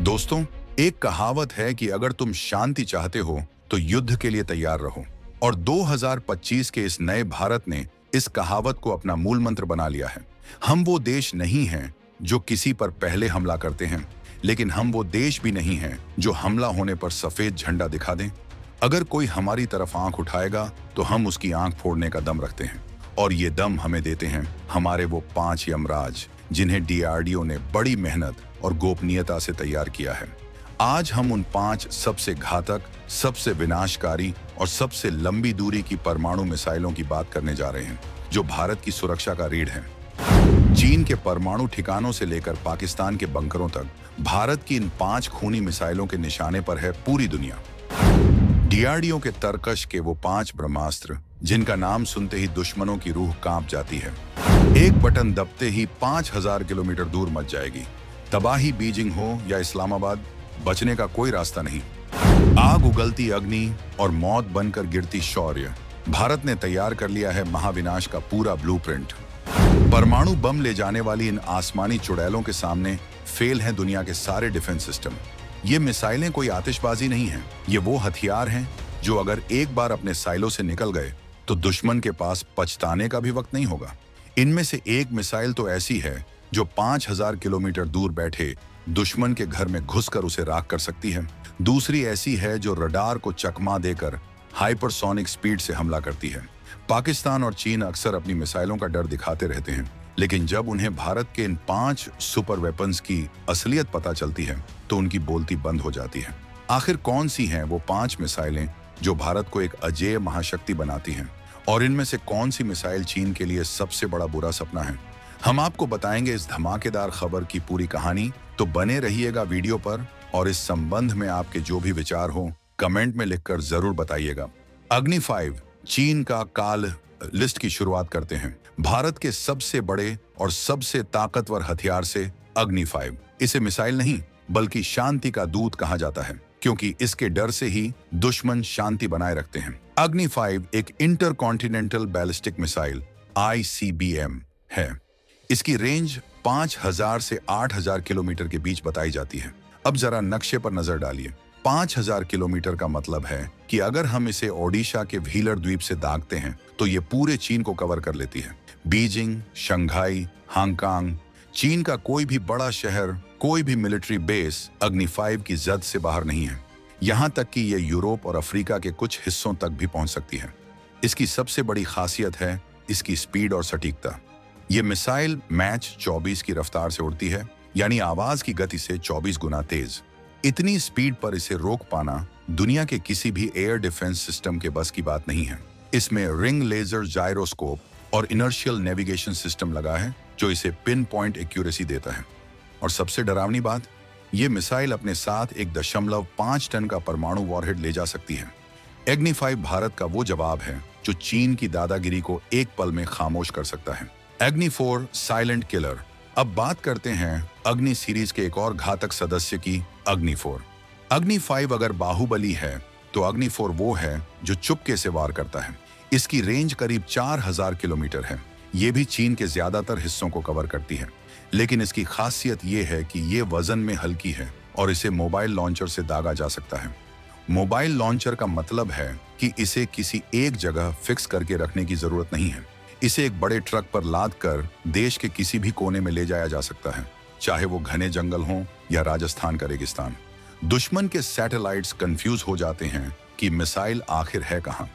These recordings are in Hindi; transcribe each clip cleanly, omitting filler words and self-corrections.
दोस्तों, एक कहावत है कि अगर तुम शांति चाहते हो तो युद्ध के लिए तैयार रहो। और 2025 के इस नए भारत ने इस कहावत को अपना मूल मंत्र बना लिया है। हम वो देश नहीं हैं जो किसी पर पहले हमला करते हैं, लेकिन हम वो देश भी नहीं हैं जो हमला होने पर सफेद झंडा दिखा दें। अगर कोई हमारी तरफ आंख उठाएगा तो हम उसकी आंख फोड़ने का दम रखते हैं, और ये दम हमें देते हैं हमारे वो 5 यमराज जिन्हें डीआरडीओ ने बड़ी मेहनत और गोपनीयता से तैयार किया है। आज हम उन 5 सबसे घातक, सबसे विनाशकारी और सबसे लंबी दूरी की परमाणु मिसाइलों की बात करने जा रहे हैं, जो भारत की सुरक्षा का रीढ़ है। चीन के परमाणु ठिकानों से लेकर पाकिस्तान के बंकरों तक भारत की इन 5 खूनी मिसाइलों के निशाने पर है पूरी दुनिया। डीआरडीओ के तरकश के वो 5 ब्रह्मास्त्र जिनका नाम सुनते ही दुश्मनों की रूह कांप जाती है। एक बटन दबते ही 5000 किलोमीटर दूर मच जाएगी। तबाही बीजिंग हो या इस्लामाबाद, बचने का कोई रास्ता नहीं। आग उगलती अग्नि और मौत बनकर गिरती शौर्य, भारत ने तैयार कर लिया है महाविनाश का पूरा ब्लूप्रिंट। परमाणु बम ले जाने वाली इन आसमानी चुड़ैलों के सामने फेल हैं दुनिया के सारे डिफेंस सिस्टम। ये मिसाइलें कोई आतिशबाजी नहीं है, ये वो हथियार हैं जो अगर एक बार अपने साइलों से निकल गए तो दुश्मन के पास पछताने का भी वक्त नहीं होगा। इनमें से एक मिसाइल तो ऐसी है जो 5000 किलोमीटर दूर बैठे दुश्मन के घर में घुसकर उसे राख कर सकती है। दूसरी ऐसी है जो रडार को चकमा देकर हाइपरसोनिक स्पीड से हमला करती है। पाकिस्तान और चीन अक्सर अपनी मिसाइलों का डर दिखाते रहते हैं, लेकिन जब उन्हें भारत के इन 5 सुपर वेपन्स की असलियत पता चलती है तो उनकी बोलती बंद हो जाती है। आखिर कौन सी हैं वो 5 मिसाइलें जो भारत को एक अजेय महाशक्ति बनाती हैं, और इनमें से कौन सी मिसाइल चीन के लिए सबसे बड़ा बुरा सपना है? हम आपको बताएंगे इस धमाकेदार खबर की पूरी कहानी, तो बने रहिएगा वीडियो पर। और इस संबंध में आपके जो भी विचार हो कमेंट में लिखकर जरूर बताइएगा। अग्नि 5 चीन का काल लिस्ट की शुरुआत करते हैं। भारत के सबसे बड़े और सबसे ताकतवर हथियार से अग्नि 5। इसे मिसाइल नहीं बल्कि शांति का दूत कहा जाता है, क्योंकि इसके डर से ही दुश्मन शांति बनाए रखते हैं। अग्नि 5 एक इंटरकॉन्टिनेंटल बैलिस्टिक मिसाइल ICBM है। इसकी रेंज 5000 से 8000 किलोमीटर के बीच बताई जाती है। अब जरा नक्शे पर नजर डालिए। 5000 किलोमीटर का मतलब है कि अगर हम इसे ओडिशा के व्हीलर द्वीप से दागते हैं तो ये पूरे चीन को कवर कर लेती है। बीजिंग, शंघाई, हांगकांग, चीन का कोई भी बड़ा शहर, कोई भी मिलिट्री बेस अग्नि 5 की जद से बाहर नहीं है। यहाँ तक कि ये यूरोप और अफ्रीका के कुछ हिस्सों तक भी पहुंच सकती है। इसकी सबसे बड़ी खासियत है इसकी स्पीड और सटीकता। ये मिसाइल मैच 24 की रफ्तार से उड़ती है, यानी आवाज की गति से 24 गुना तेज। इतनी स्पीड पर इसे रोक पाना दुनिया के किसी भी एयर डिफेंस सिस्टम के बस की बात नहीं है। इसमें रिंग लेजर जायरोस्कोप और इनर्शियल नेविगेशन सिस्टम लगा है जो इसे पिन पॉइंट एक्यूरेसी देता है। और सबसे डरावनी बात, ये मिसाइल अपने साथ 1.5 टन का परमाणु वॉरहेड ले जा सकती है। अग्नि 5 भारत का वो जवाब है जो चीन की दादागिरी को एक पल में खामोश कर सकता है। अग्नि 4 साइलेंट किलर। अब बात करते हैं अग्नि सीरीज के एक और घातक सदस्य की, अग्नि 4। अग्नि 5 अगर बाहुबली है तो अग्नि 4 वो है जो चुपके से वार करता है। इसकी रेंज करीब 4000 किलोमीटर है। ये भी चीन के ज्यादातर हिस्सों को कवर करती है, लेकिन इसकी खासियत ये है कि ये वजन में हल्की है और इसे मोबाइल लॉन्चर से दागा जा सकता है। मोबाइल लॉन्चर का मतलब है कि इसे किसी एक जगह फिक्स करके रखने की जरूरत नहीं है। इसे एक बड़े ट्रक पर लाद कर देश के किसी भी कोने में ले जाया जा सकता है, चाहे वो घने जंगल हो या राजस्थान का रेगिस्तान। दुश्मन के सैटेलाइट्स कंफ्यूज हो जाते हैं कि मिसाइल आखिर है कहां।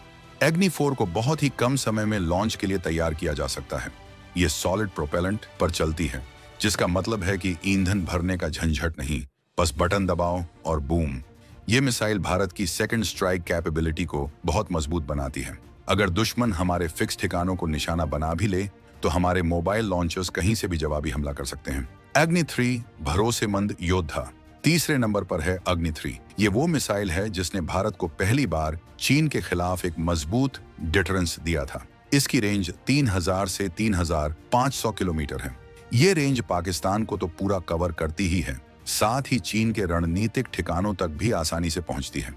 अग्नि 4 को बहुत ही कम समय में लॉन्च के लिए तैयार किया जा सकता है। ये सॉलिड प्रोपेलेंट पर चलती है, जिसका मतलब है कि ईंधन भरने का झंझट नहीं, बस बटन दबाओ और बूम। ये मिसाइल भारत की सेकंड स्ट्राइक कैपेबिलिटी को बहुत मजबूत बनाती है। अगर दुश्मन हमारे फिक्स ठिकानों को निशाना बना भी ले तो हमारे मोबाइल लॉन्चर्स कहीं से भी जवाबी हमला कर सकते हैं। अग्नि 3 भरोसेमंद योद्धा। तीसरे नंबर पर है अग्नि 3। ये वो मिसाइल है जिसने भारत को पहली बार चीन के खिलाफ एक मजबूत डिटरेंस दिया था। इसकी रेंज 3000 से 3500 किलोमीटर है। ये रेंज पाकिस्तान को तो पूरा कवर करती ही है, साथ ही चीन के रणनीतिक ठिकानों तक भी आसानी से पहुंचती है।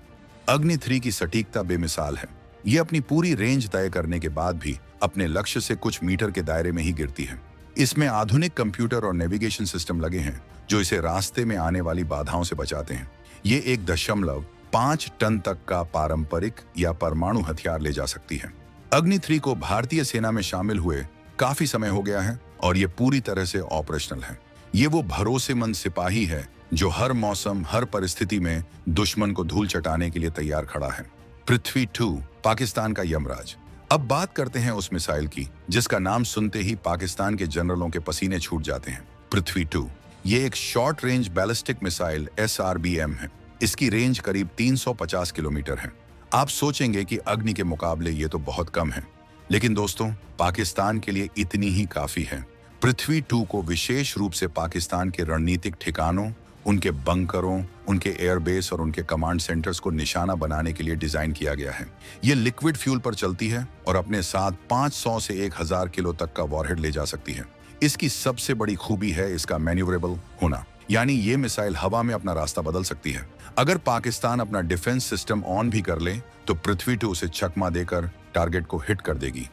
अग्नि 3 की सटीकता बेमिसाल है। ये अपनी पूरी रेंज तय करने के बाद भी अपने लक्ष्य से कुछ मीटर के दायरे में ही गिरती है। इसमें आधुनिक कंप्यूटर और नेविगेशन सिस्टम लगे हैं जो इसे रास्ते में आने वाली बाधाओं से बचाते हैं। ये 1.5 टन तक का पारंपरिक या परमाणु हथियार ले जा सकती है। अग्नि 3 को भारतीय सेना में शामिल हुए काफी समय हो गया है और ये पूरी तरह से ऑपरेशनल है। ये वो भरोसेमंद सिपाही है जो हर मौसम, हर परिस्थिति में दुश्मन को धूल चटाने के लिए तैयार खड़ा है। पृथ्वी 2 पाकिस्तान का यमराज। अब बात करते हैं उस मिसाइल की जिसका नाम सुनते ही पाकिस्तान के जनरलों के पसीने छूट जाते हैं। पृथ्वी 2 ये एक short range ballistic missile SRBM है। इसकी रेंज करीब 350 किलोमीटर है। आप सोचेंगे कि अग्नि के मुकाबले ये तो बहुत कम है, लेकिन दोस्तों पाकिस्तान के लिए इतनी ही काफी है। पृथ्वी 2 को विशेष रूप से पाकिस्तान के रणनीतिक ठिकानों, उनके बंकरों, उनके एयरबेस और उनके कमांड सेंटर्स को निशाना बनाने के लिए डिजाइन किया गया है। ये लिक्विड फ्यूल पर चलती है और अपने साथ 500 से 1000 किलो तक का वॉरहेड ले जा सकती है। इसकी सबसे बड़ी खूबी है इसका मैन्यूवरेबल होना, यानी ये मिसाइल हवा में अपना रास्ता बदल सकती है। अगर पाकिस्तान अपना डिफेंस सिस्टम ऑन भी कर ले तो पृथ्वी 2 उसे चकमा देकर टारगेट को हिट कर देगी।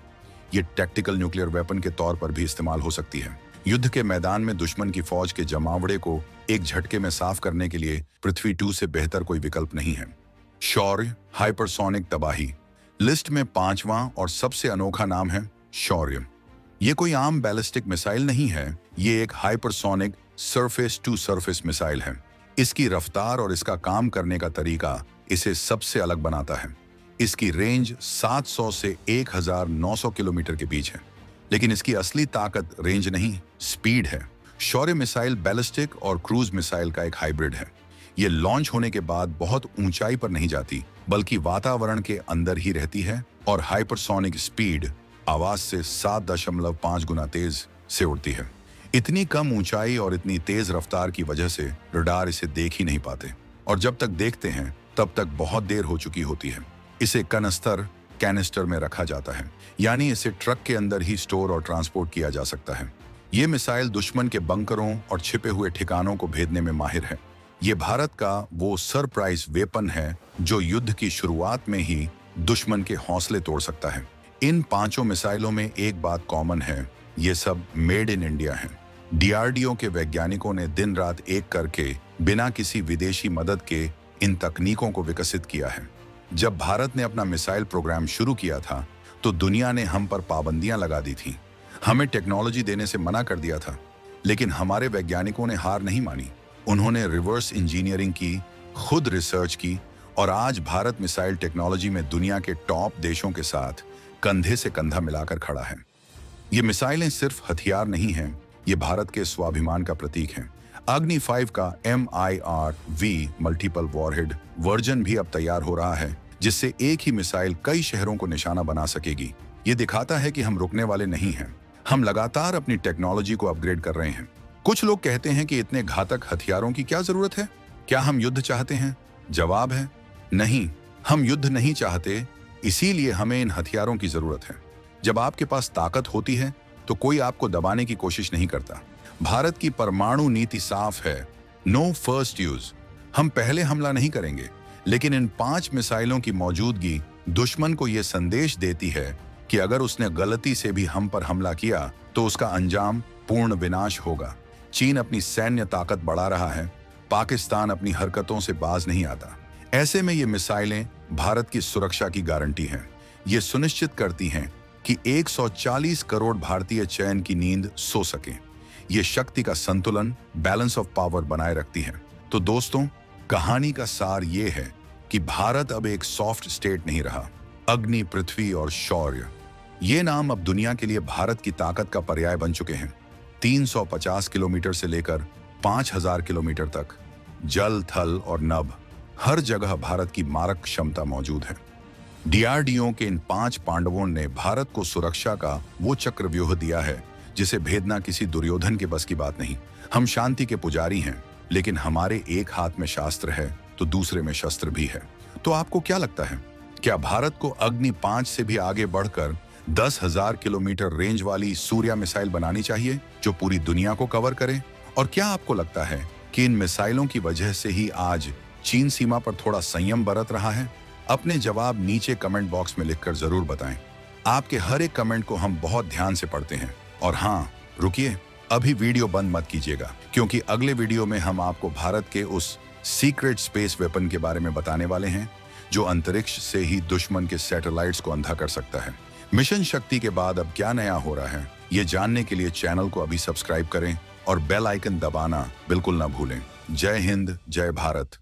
ये टैक्टिकल न्यूक्लियर वेपन के तौर पर भी इस्तेमाल हो सकती है। युद्ध के मैदान में दुश्मन की फौज के जमावड़े को एक झटके में साफ करने के लिए पृथ्वी 2 से बेहतर कोई विकल्प नहीं है। शौर्य, हाइपरसोनिक तबाही। लिस्ट में 5वां और सबसे अनोखा नाम है शौर्य। ये कोई आम बैलिस्टिक मिसाइल नहीं है, ये एक hypersonic surface to surface missile है। इसकी रफ्तार और इसका काम करने का तरीका इसे सबसे अलग बनाता है। इसकी रेंज 700 से 1900 किलोमीटर के बीच है, लेकिन इसकी असली ताकत रेंज नहीं, स्पीड है। शौर्य मिसाइल बैलिस्टिक और क्रूज मिसाइल का एक हाइब्रिड है। ये लॉन्च होने के बाद बहुत ऊंचाई पर नहीं जाती, बल्कि वातावरण के अंदर ही रहती है और हाइपरसोनिक स्पीड आवाज से 7.5 गुना तेज से उड़ती है। इतनी कम ऊंचाई और इतनी तेज रफ्तार की वजह से रडार इसे देख ही नहीं पाते, और जब तक देखते हैं तब तक बहुत देर हो चुकी होती है। इसे कैनिस्टर में रखा जाता है, यानी इसे ट्रक के अंदर ही स्टोर और ट्रांसपोर्ट किया जा सकता है। ये मिसाइल दुश्मन के बंकरों और छिपे हुए ठिकानों को भेदने में माहिर है। ये भारत का वो सरप्राइज वेपन है जो युद्ध की शुरुआत में ही दुश्मन के हौसले तोड़ सकता है। इन 5 मिसाइलों में एक बात कॉमन है, ये सब मेड इन इंडिया हैं। DRDO के वैज्ञानिकों ने दिन रात एक करके बिना किसी विदेशी मदद के इन तकनीकों को विकसित किया है। जब भारत ने अपना मिसाइल प्रोग्राम शुरू किया था तो दुनिया ने हम पर पाबंदियां लगा दी थी, हमें टेक्नोलॉजी देने से मना कर दिया था, लेकिन हमारे वैज्ञानिकों ने हार नहीं मानी। उन्होंने रिवर्स इंजीनियरिंग की, खुद रिसर्च की और आज भारत मिसाइल टेक्नोलॉजी में दुनिया के टॉप देशों के साथ कंधे से कंधा मिलाकर खड़ा है। ये मिसाइलें सिर्फ हथियार नहीं हैं, ये भारत के स्वाभिमान का प्रतीक हैं। अग्नि 5 का MIRV मल्टीपल वॉरहेड वर्जन भी अब तैयार हो रहा है, जिससे एक ही मिसाइल कई शहरों को निशाना बना सकेगी। ये दिखाता है कि हम रुकने वाले नहीं हैं, हम लगातार अपनी टेक्नोलॉजी को अपग्रेड कर रहे हैं। कुछ लोग कहते हैं कि इतने घातक हथियारों की क्या जरूरत है? क्या हम युद्ध चाहते हैं? जवाब है नहीं, हम युद्ध नहीं चाहते, इसीलिए हमें इन हथियारों की जरूरत है। जब आपके पास ताकत होती है तो कोई आपको दबाने की कोशिश नहीं करता। भारत की परमाणु नीति साफ है, नो फर्स्ट यूज। हम पहले हमला नहीं करेंगे, लेकिन इन 5 मिसाइलों की मौजूदगी दुश्मन को यह संदेश देती है कि अगर उसने गलती से भी हम पर हमला किया तो उसका अंजाम पूर्ण विनाश होगा। चीन अपनी सैन्य ताकत बढ़ा रहा है, पाकिस्तान अपनी हरकतों से बाज नहीं आता। ऐसे में ये मिसाइलें भारत की सुरक्षा की गारंटी हैं। ये सुनिश्चित करती हैं कि 140 करोड़ भारतीय चैन की नींद सो सके। ये शक्ति का संतुलन, बैलेंस ऑफ पावर बनाए रखती है। तो दोस्तों, कहानी का सार ये है कि भारत अब एक सॉफ्ट स्टेट नहीं रहा। अग्नि, पृथ्वी और शौर्य, ये नाम अब दुनिया के लिए भारत की ताकत का पर्याय बन चुके हैं। 350 किलोमीटर से लेकर 5000 किलोमीटर तक जल, थल और नभ, हर जगह भारत की मारक क्षमता मौजूद है। DRDO के इन 5 पांडवों ने भारत को सुरक्षा का वो चक्रव्यूह दिया है जिसे भेदना किसी दुर्योधन के बस की बात नहीं। हम शांति के पुजारी हैं, लेकिन हमारे एक हाथ में शास्त्र है तो दूसरे में शस्त्र भी है। तो आपको क्या लगता है, क्या भारत को अग्नि 5 से भी आगे बढ़कर 10,000 किलोमीटर रेंज वाली सूर्या मिसाइल बनानी चाहिए जो पूरी दुनिया को कवर करे? और क्या आपको लगता है कि इन मिसाइलों की वजह से ही आज चीन सीमा पर थोड़ा संयम बरत रहा है? अपने जवाब नीचे कमेंट बॉक्स में लिखकर जरूर बताएं। आपके हर एक कमेंट को हम बहुत ध्यान से पढ़ते हैं। और हाँ, रुकिए, अभी वीडियो बंद मत कीजिएगा, क्योंकि अगले वीडियो में हम आपको भारत के उस सीक्रेट स्पेस वेपन के बारे में बताने वाले हैं जो अंतरिक्ष से ही दुश्मन के सैटेलाइट्स को अंधा कर सकता है। मिशन शक्ति के बाद अब क्या नया हो रहा है, ये जानने के लिए चैनल को अभी सब्सक्राइब करें और बेल आइकन दबाना बिल्कुल ना भूलें। जय हिंद, जय भारत।